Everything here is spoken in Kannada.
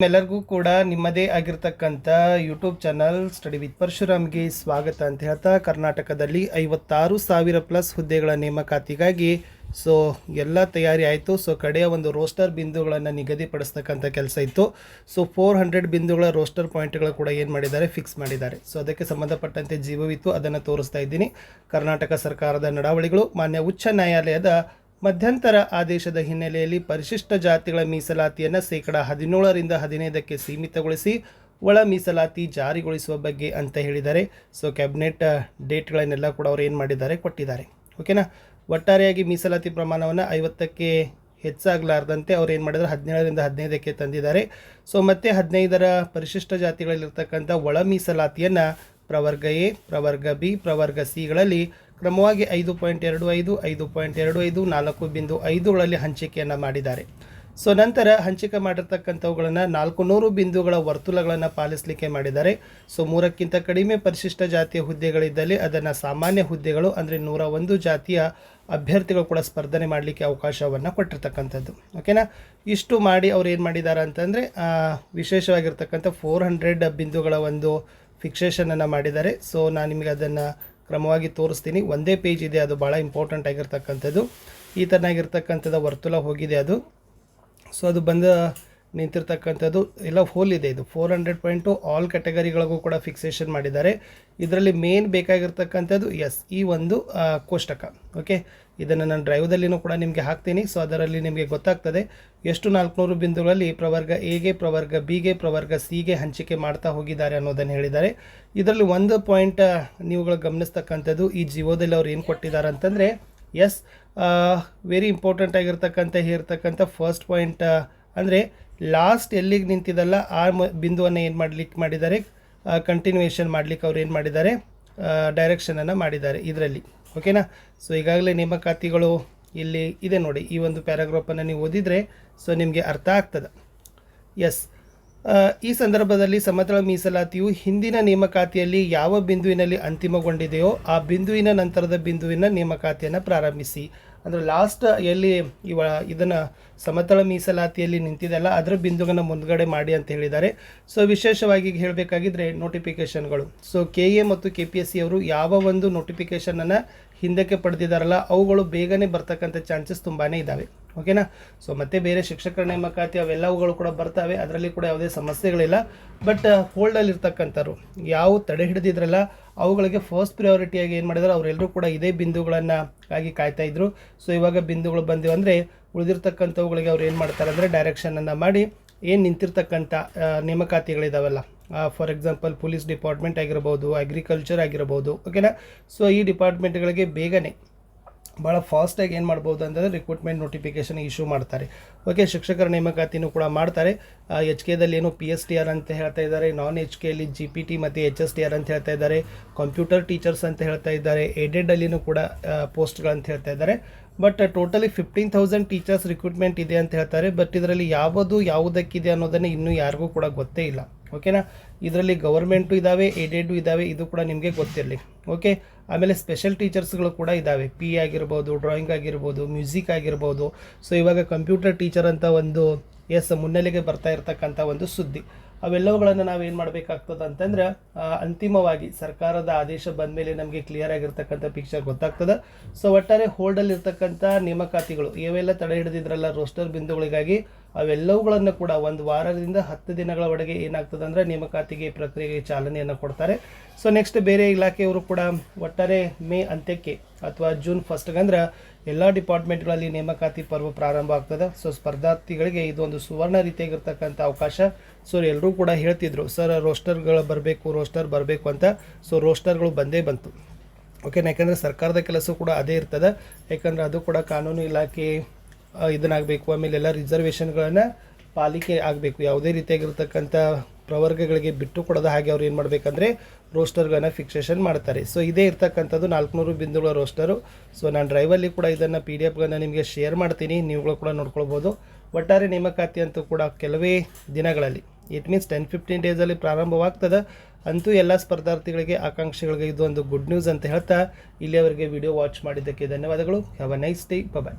ಎಲ್ಲರಿಗೂ ಕೂಡ ನಿಮ್ಮದೇ ಆಗಿರ್ತಕ್ಕಂಥ ಯೂಟ್ಯೂಬ್ ಚಾನಲ್ ಸ್ಟಡಿ ವಿತ್ ಪರಶುರಾಮ್ಗೆ ಸ್ವಾಗತ ಅಂತ ಹೇಳ್ತಾ, ಕರ್ನಾಟಕದಲ್ಲಿ 56,000 ಪ್ಲಸ್ ಹುದ್ದೆಗಳ ನೇಮಕಾತಿಗಾಗಿ ಎಲ್ಲ ತಯಾರಿ ಆಯಿತು. ಕಡೆಯ ಒಂದು ರೋಸ್ಟರ್ ಬಿಂದುಗಳನ್ನು ನಿಗದಿಪಡಿಸ್ತಕ್ಕಂಥ ಕೆಲಸ ಇತ್ತು. 400 ಬಿಂದುಗಳ ರೋಸ್ಟರ್ ಪಾಯಿಂಟ್ಗಳು ಕೂಡ ಏನು ಮಾಡಿದ್ದಾರೆ, ಫಿಕ್ಸ್ ಮಾಡಿದ್ದಾರೆ. ಅದಕ್ಕೆ ಸಂಬಂಧಪಟ್ಟಂತೆ ಜೀವವಿತ್ತು, ಅದನ್ನು ತೋರಿಸ್ತಾ ಇದ್ದೀನಿ. ಕರ್ನಾಟಕ ಸರ್ಕಾರದ ನಡಾವಳಿಗಳು, ಮಾನ್ಯ ಉಚ್ಚ ನ್ಯಾಯಾಲಯದ ಮಧ್ಯಂತರ ಆದೇಶದ ಹಿನ್ನೆಲೆಯಲ್ಲಿ ಪರಿಶಿಷ್ಟ ಜಾತಿಗಳ ಮೀಸಲಾತಿಯನ್ನು 17% 15% ಸೀಮಿತಗೊಳಿಸಿ ಒಳ ಮೀಸಲಾತಿ ಜಾರಿಗೊಳಿಸುವ ಬಗ್ಗೆ ಅಂತ ಹೇಳಿದ್ದಾರೆ. ಕ್ಯಾಬಿನೆಟ್ ಡೇಟ್ಗಳನ್ನೆಲ್ಲ ಕೂಡ ಅವರು ಏನು ಮಾಡಿದ್ದಾರೆ, ಕೊಟ್ಟಿದ್ದಾರೆ. ಓಕೆನಾ. ಒಟ್ಟಾರೆಯಾಗಿ ಮೀಸಲಾತಿ ಪ್ರಮಾಣವನ್ನು 50ಕ್ಕೆ ಹೆಚ್ಚಾಗಲಾರ್ದಂತೆ ಅವ್ರು ಏನು ಮಾಡಿದ್ದಾರೆ, 17ರಿಂದ 15ಕ್ಕೆ ತಂದಿದ್ದಾರೆ. ಮತ್ತು 15ರ ಪರಿಶಿಷ್ಟ ಜಾತಿಗಳಲ್ಲಿರ್ತಕ್ಕಂಥ ಒಳ ಮೀಸಲಾತಿಯನ್ನು ಪ್ರವರ್ಗ ಎ, ಪ್ರವರ್ಗ ಬಿ, ಪ್ರವರ್ಗ ಸಿಗಳಲ್ಲಿ ಕ್ರಮವಾಗಿ 5.25, 5.25, 4.5ಗಳಲ್ಲಿ ಹಂಚಿಕೆಯನ್ನು ಮಾಡಿದ್ದಾರೆ. ನಂತರ ಹಂಚಿಕೆ ಮಾಡಿರ್ತಕ್ಕಂಥವುಗಳನ್ನು 400 ಬಿಂದುಗಳ ವರ್ತುಲಗಳನ್ನು ಪಾಲಿಸಲಿಕ್ಕೆ ಮಾಡಿದ್ದಾರೆ. 3ಕ್ಕಿಂತ ಕಡಿಮೆ ಪರಿಶಿಷ್ಟ ಜಾತಿಯ ಹುದ್ದೆಗಳಿದ್ದಲ್ಲಿ ಅದನ್ನು ಸಾಮಾನ್ಯ ಹುದ್ದೆಗಳು ಅಂದರೆ 101 ಜಾತಿಯ ಅಭ್ಯರ್ಥಿಗಳು ಕೂಡ ಸ್ಪರ್ಧನೆ ಮಾಡಲಿಕ್ಕೆ ಅವಕಾಶವನ್ನು ಕೊಟ್ಟಿರ್ತಕ್ಕಂಥದ್ದು. ಓಕೆನಾ. ಇಷ್ಟು ಮಾಡಿ ಅವ್ರು ಏನು ಮಾಡಿದ್ದಾರೆ ಅಂತಂದರೆ ವಿಶೇಷವಾಗಿರ್ತಕ್ಕಂಥ 400 ಬಿಂದುಗಳ ಒಂದು ಫಿಕ್ಸೇಷನನ್ನು ಮಾಡಿದ್ದಾರೆ. ನಾನು ನಿಮಗೆ ಅದನ್ನು ಕ್ರಮವಾಗಿ ತೋರಿಸ್ತೀನಿ. ಒಂದೇ ಪೇಜ್ ಇದೆ, ಅದು ಭಾಳ ಇಂಪಾರ್ಟೆಂಟ್ ಆಗಿರ್ತಕ್ಕಂಥದ್ದು. ಈ ಥರನಾಗಿರ್ತಕ್ಕಂಥದ್ದು ವರ್ತುಲ ಹೋಗಿದೆ ಅದು. ಅದು ಬಂದು ನಿಂತಿರ್ತಕ್ಕಂಥದ್ದು ಎಲ್ಲ ಹೋಲ್ ಇದೆ. ಇದು 400 ಪಾಯಿಂಟು ಆಲ್ ಕ್ಯಾಟಗರಿಗಳಿಗೂ ಕೂಡ ಫಿಕ್ಸೇಷನ್ ಮಾಡಿದ್ದಾರೆ. ಇದರಲ್ಲಿ ಮೇನ್ ಬೇಕಾಗಿರ್ತಕ್ಕಂಥದ್ದು ಈ ಒಂದು ಕೋಷ್ಟಕ. ಓಕೆ, ಇದನ್ನು ನಾನು ಡ್ರೈವ್ದಲ್ಲಿನೂ ಕೂಡ ನಿಮಗೆ ಹಾಕ್ತೀನಿ. ಅದರಲ್ಲಿ ನಿಮಗೆ ಗೊತ್ತಾಗ್ತದೆ ಎಷ್ಟು 400 ಬಿಂದುಗಳಲ್ಲಿ ಪ್ರವರ್ಗ ಎಗೆ, ಪ್ರವರ್ಗ ಬಿಗೆ, ಪ್ರವರ್ಗ ಸಿಗೆ ಹಂಚಿಕೆ ಮಾಡ್ತಾ ಹೋಗಿದ್ದಾರೆ ಅನ್ನೋದನ್ನು ಹೇಳಿದ್ದಾರೆ. ಇದರಲ್ಲಿ ಒಂದು ಪಾಯಿಂಟ್ ನೀವುಗಳು ಗಮನಿಸ್ತಕ್ಕಂಥದ್ದು, ಈ ಜಿಯೋದಲ್ಲಿ ಅವ್ರು ಏನು ಕೊಟ್ಟಿದ್ದಾರೆ ಅಂತಂದರೆ ವೆರಿ ಇಂಪಾರ್ಟೆಂಟ್ ಆಗಿರ್ತಕ್ಕಂಥ ಫಸ್ಟ್ ಪಾಯಿಂಟ್ ಅಂದರೆ ಲಾಸ್ಟ್ ಎಲ್ಲಿಗೆ ನಿಂತಿದ್ದಲ್ಲ ಆ ಬಿಂದುವನ್ನು ಏನು ಮಾಡಿದ್ದಾರೆ, ಕಂಟಿನ್ಯೂಯೇಷನ್ ಮಾಡಲಿಕ್ಕೆ ಅವ್ರು ಏನು ಮಾಡಿದ್ದಾರೆ, ಡೈರೆಕ್ಷನನ್ನು ಮಾಡಿದ್ದಾರೆ ಇದರಲ್ಲಿ. ಓಕೆನಾ. ಈಗಾಗಲೇ ನೇಮಕಾತಿಗಳು ಇಲ್ಲಿ ಇದೆ ನೋಡಿ. ಈ ಒಂದು ಪ್ಯಾರಾಗ್ರಾಫನ್ನು ನೀವು ಓದಿದರೆ ನಿಮಗೆ ಅರ್ಥ ಆಗ್ತದೆ. ಈ ಸಂದರ್ಭದಲ್ಲಿ ಸಮತಳ ಮೀಸಲಾತಿಯು ಹಿಂದಿನ ನೇಮಕಾತಿಯಲ್ಲಿ ಯಾವ ಬಿಂದುವಿನಲ್ಲಿ ಅಂತಿಮಗೊಂಡಿದೆಯೋ ಆ ಬಿಂದುವಿನ ನಂತರದ ಬಿಂದುವಿನ ನೇಮಕಾತಿಯನ್ನು ಪ್ರಾರಂಭಿಸಿ. ಅಂದರೆ ಲಾಸ್ಟ್ ಎಲ್ಲಿ ಇದನ್ನು ಸಮತಳ ಮೀಸಲಾತಿಯಲ್ಲಿ ನಿಂತಿದೆಯಲ್ಲ ಅದರ ಬಿಂದುವನ್ನು ಮುಂದ್ಗಡೆ ಮಾಡಿ ಅಂತ ಹೇಳಿದ್ದಾರೆ. ವಿಶೇಷವಾಗಿ ಹೇಳಬೇಕಾಗಿದ್ದರೆ ನೋಟಿಫಿಕೇಷನ್ಗಳು. KA ಮತ್ತು KPSC ಅವರು ಯಾವ ಒಂದು ನೋಟಿಫಿಕೇಷನನ್ನು ಹಿಂದಕ್ಕೆ ಪಡೆದಿದ್ದಾರಲ್ಲ ಅವುಗಳು ಬೇಗನೆ ಬರ್ತಕ್ಕಂಥ ಚಾನ್ಸಸ್ ತುಂಬಾ ಇದ್ದಾವೆ. ಓಕೆನಾ. ಮತ್ತು ಬೇರೆ ಶಿಕ್ಷಕರ ನೇಮಕಾತಿ ಅವೆಲ್ಲವುಗಳು ಕೂಡ ಬರ್ತವೆ, ಅದರಲ್ಲಿ ಕೂಡ ಯಾವುದೇ ಸಮಸ್ಯೆಗಳಿಲ್ಲ. ಬಟ್ ಹೋಲ್ಡಲ್ಲಿರ್ತಕ್ಕಂಥವ್ರು ಯಾವ ತಡೆ ಹಿಡಿದಿದ್ರಲ್ಲ ಅವುಗಳಿಗೆ ಫಸ್ಟ್ ಪ್ರಿಯಾರಿಟಿಯಾಗಿ ಏನು ಮಾಡಿದ್ರು, ಅವರೆಲ್ಲರೂ ಕೂಡ ಇದೇ ಬಿಂದುಗಳನ್ನು ಕಾಯ್ತಾ ಇದ್ರು. ಇವಾಗ ಬಿಂದುಗಳು ಬಂದಿವೆ ಅಂದರೆ ಉಳಿದಿರ್ತಕ್ಕಂಥವುಗಳಿಗೆ ಅವ್ರು ಏನು ಮಾಡ್ತಾರೆ ಅಂದರೆ ಡೈರೆಕ್ಷನನ್ನು ಮಾಡಿ ಏನು ನಿಂತಿರ್ತಕ್ಕಂಥ ನೇಮಕಾತಿಗಳಿದಾವಲ್ಲ, ಫಾರ್ ಎಕ್ಸಾಂಪಲ್ ಪೊಲೀಸ್ ಡಿಪಾರ್ಟ್ಮೆಂಟ್ ಆಗಿರ್ಬೋದು, ಅಗ್ರಿಕಲ್ಚರ್ ಆಗಿರ್ಬೋದು. ಓಕೆನಾ. ಈ ಡಿಪಾರ್ಟ್ಮೆಂಟ್ಗಳಿಗೆ ಬೇಗನೆ ಭಾಳ ಫಾಸ್ಟಾಗಿ ಏನು ಮಾಡ್ಬೋದು ಅಂತಂದರೆ ರಿಕ್ರೂಟ್ಮೆಂಟ್ ನೋಟಿಫಿಕೇಷನ್ ಇಶ್ಯೂ ಮಾಡ್ತಾರೆ. ಓಕೆ, ಶಿಕ್ಷಕರ ನೇಮಕಾತಿನೂ ಕೂಡ ಮಾಡ್ತಾರೆ. HKದಲ್ಲಿ ಏನು PSTR ಅಂತ ಹೇಳ್ತಾ ಇದ್ದಾರೆ, ನಾನ್ HKಯಲ್ಲಿ GPT ಮತ್ತು HSTR ಅಂತ ಹೇಳ್ತಾ ಇದ್ದಾರೆ, ಕಂಪ್ಯೂಟರ್ ಟೀಚರ್ಸ್ ಅಂತ ಹೇಳ್ತಾ ಇದ್ದಾರೆ, ಏಡೆಡಲ್ಲಿನೂ ಕೂಡ ಪೋಸ್ಟ್ಗಳಂತ ಹೇಳ್ತಾ ಇದ್ದಾರೆ. ಬಟ್ ಟೋಟಲಿ 15,000 ಟೀಚರ್ಸ್ ರಿಕ್ರೂಟ್ಮೆಂಟ್ ಇದೆ ಅಂತ ಹೇಳ್ತಾರೆ. ಬಟ್ ಇದರಲ್ಲಿ ಯಾವುದಕ್ಕಿದೆ ಅನ್ನೋದನ್ನು ಇನ್ನೂ ಯಾರಿಗೂ ಕೂಡ ಗೊತ್ತೇ ಇಲ್ಲ. ಓಕೆನಾ. ಇದರಲ್ಲಿ ಗವರ್ಮೆಂಟು ಇದ್ದಾವೆ, ಏಡೆಡು ಇದ್ದಾವೆ, ಇದು ಕೂಡ ನಿಮಗೆ ಗೊತ್ತಿರಲಿ. ಓಕೆ. ಆಮೇಲೆ ಸ್ಪೆಷಲ್ ಟೀಚರ್ಸ್ಗಳು ಕೂಡ ಇದ್ದಾವೆ, PE ಆಗಿರ್ಬೋದು, ಡ್ರಾಯಿಂಗ್ ಆಗಿರ್ಬೋದು, ಮ್ಯೂಸಿಕ್ ಆಗಿರ್ಬೋದು. ಇವಾಗ ಕಂಪ್ಯೂಟರ್ ಟೀಚರ್ ಅಂತ ಒಂದು ಮುನ್ನೆಲೆಗೆ ಬರ್ತಾ ಇರ್ತಕ್ಕಂಥ ಒಂದು ಸುದ್ದಿ. ಅವೆಲ್ಲವುಗಳನ್ನು ನಾವೇನು ಮಾಡಬೇಕಾಗ್ತದೆ ಅಂತಂದ್ರೆ ಅಂತಿಮವಾಗಿ ಸರ್ಕಾರದ ಆದೇಶ ಬಂದ ಮೇಲೆ ನಮಗೆ ಕ್ಲಿಯರ್ ಆಗಿರ್ತಕ್ಕಂಥ ಪಿಕ್ಚರ್ ಗೊತ್ತಾಗ್ತದೆ. ಒಟ್ಟಾರೆ ಹೋಲ್ಡಲ್ಲಿರ್ತಕ್ಕಂಥ ನೇಮಕಾತಿಗಳು ಇವೆಲ್ಲ ತಡೆ ಹಿಡಿದಿದ್ರಲ್ಲ ರೋಸ್ಟರ್ ಬಿಂದುಗಳಿಗಾಗಿ ಅವೆಲ್ಲವುಗಳನ್ನು ಕೂಡ 1 ವಾರದಿಂದ 10 ದಿನಗಳವರೆಗೆ ಏನಾಗ್ತದೆ ಅಂದರೆ ನೇಮಕಾತಿಗೆ ಪ್ರಕ್ರಿಯೆಗೆ ಚಾಲನೆಯನ್ನು ಕೊಡ್ತಾರೆ. ನೆಕ್ಸ್ಟ್ ಬೇರೆ ಇಲಾಖೆಯವರು ಕೂಡ ಒಟ್ಟಾರೆ ಮೇ ಅಂತ್ಯಕ್ಕೆ ಅಥವಾ ಜೂನ್ 1ಗೆ ಅಂದ್ರೆ ಎಲ್ಲ ಡಿಪಾರ್ಟ್ಮೆಂಟ್ಗಳಲ್ಲಿ ನೇಮಕಾತಿ ಪರ್ವ ಪ್ರಾರಂಭ ಆಗ್ತದೆ. ಸ್ಪರ್ಧಾರ್ಥಿಗಳಿಗೆ ಇದೊಂದು ಸುವರ್ಣ ರೀತಿಯಾಗಿರ್ತಕ್ಕಂಥ ಅವಕಾಶ. ಎಲ್ಲರೂ ಕೂಡ ಹೇಳ್ತಿದ್ರು ಸರ್ ರೋಸ್ಟರ್ ಬರಬೇಕು ಅಂತ. ರೋಸ್ಟರ್ಗಳು ಬಂದೇ ಬಂತು. ಓಕೆನಾ. ಯಾಕಂದರೆ ಸರ್ಕಾರದ ಕೆಲಸ ಕೂಡ ಅದೇ ಇರ್ತದೆ. ಯಾಕಂದರೆ ಅದು ಕೂಡ ಕಾನೂನು ಇಲಾಖೆ ಇದನ್ನಾಗಬೇಕು. ಆಮೇಲೆ ಎಲ್ಲ ರಿಸರ್ವೇಷನ್ಗಳನ್ನು ಪಾಲಿಕೆ ಆಗಬೇಕು. ಯಾವುದೇ ರೀತಿಯಾಗಿರ್ತಕ್ಕಂಥ ಪ್ರವರ್ಗಗಳಿಗೆ ಬಿಟ್ಟು ಕೊಡೋದು ಹಾಗೆ ಅವ್ರು ಏನು ಮಾಡಬೇಕಂದ್ರೆ ರೋಸ್ಟರ್ಗಳನ್ನು ಫಿಕ್ಸೇಷನ್ ಮಾಡ್ತಾರೆ. ಇದೇ ಇರ್ತಕ್ಕಂಥದ್ದು 400 ಬಿಂದುಗಳ ರೋಸ್ಟರು. ನಾನು ಡ್ರೈವಲ್ಲಿ ಕೂಡ ಇದನ್ನು PDF ನಿಮಗೆ ಶೇರ್ ಮಾಡ್ತೀನಿ, ನೀವುಗಳು ಕೂಡ ನೋಡ್ಕೊಳ್ಬೋದು. ಒಟ್ಟಾರೆ ನೇಮಕಾತಿ ಅಂತೂ ಕೂಡ ಕೆಲವೇ ದಿನಗಳಲ್ಲಿ, ಇಟ್ ಮೀನ್ಸ್ 10-15 ಡೇಸಲ್ಲಿ ಪ್ರಾರಂಭವಾಗ್ತದೆ. ಅಂತೂ ಎಲ್ಲ ಸ್ಪರ್ಧಾರ್ಥಿಗಳಿಗೆ, ಆಕಾಂಕ್ಷಿಗಳಿಗೆ ಇದು ಒಂದು ಗುಡ್ ನ್ಯೂಸ್ ಅಂತ ಹೇಳ್ತಾ ಇಲ್ಲಿಯವರೆಗೆ ವಿಡಿಯೋ ವಾಚ್ ಮಾಡಿದ್ದಕ್ಕೆ ಧನ್ಯವಾದಗಳು. Have a nice day. Bye.